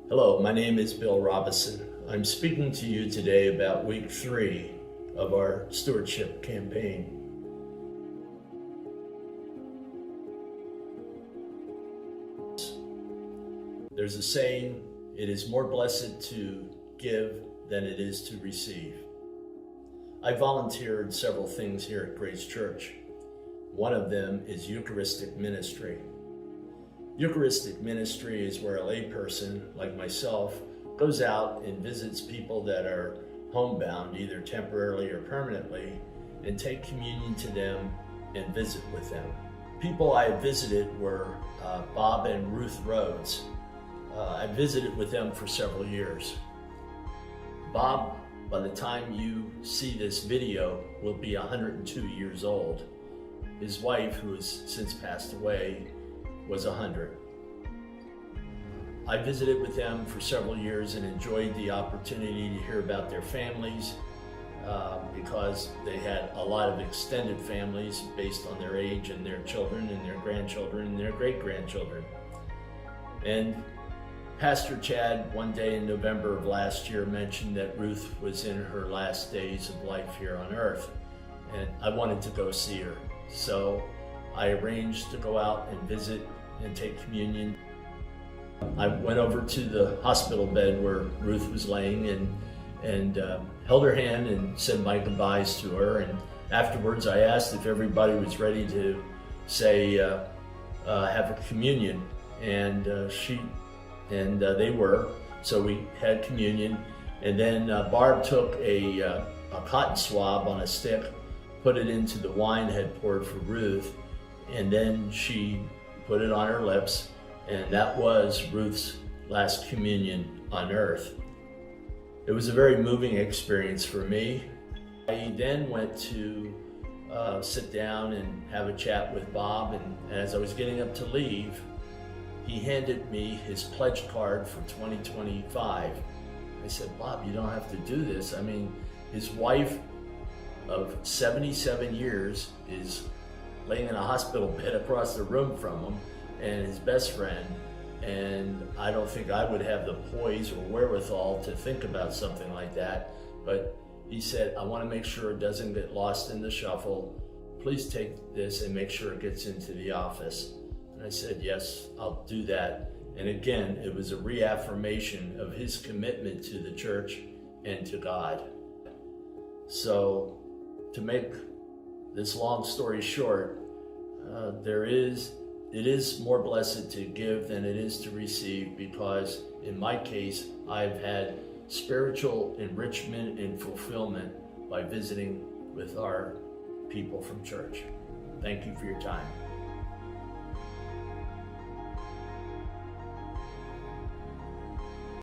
Hello, my name is Bill Robison. I'm speaking to you today about week 3 of our stewardship campaign. There's a saying, it is more blessed to give than it is to receive. I volunteered several things here at Grace Church. One of them is Eucharistic ministry. Eucharistic ministry is where a layperson like myself goes out and visits people that are homebound, either temporarily or permanently, and take communion to them and visit with them. People I visited were Bob and Ruth Rhodes. I visited with them for several years. Bob, by the time you see this video, will be 102 years old. His wife, who has since passed away, was 100. I visited with them for several years and enjoyed the opportunity to hear about their families because they had a lot of extended families based on their age and their children and their grandchildren and their great-grandchildren. And Pastor Chad, one day in November of last year, mentioned that Ruth was in her last days of life here on earth, and I wanted to go see her. So I arranged to go out and visit and take communion. I went over to the hospital bed where Ruth was laying and held her hand and said my goodbyes to her. And afterwards I asked if everybody was ready to say, have a communion. And they were. So we had communion. And then Barb took a cotton swab on a stick, put it into the wine had poured for Ruth, and then she put it on her lips, and that was Ruth's last communion on earth. It was a very moving experience for me. I then went to sit down and have a chat with Bob, and as I was getting up to leave, he handed me his pledge card for 2025. I said, Bob, you don't have to do this. I mean, his wife of 77 years is laying in a hospital bed across the room from him, and his best friend, and I don't think I would have the poise or wherewithal to think about something like that. But he said, I want to make sure it doesn't get lost in the shuffle. Please take this and make sure it gets into the office. And I said, yes, I'll do that. And again, it was a reaffirmation of his commitment to the church and to God. So to make this long story short, it is more blessed to give than it is to receive, because in my case, I've had spiritual enrichment and fulfillment by visiting with our people from church. Thank you for your time.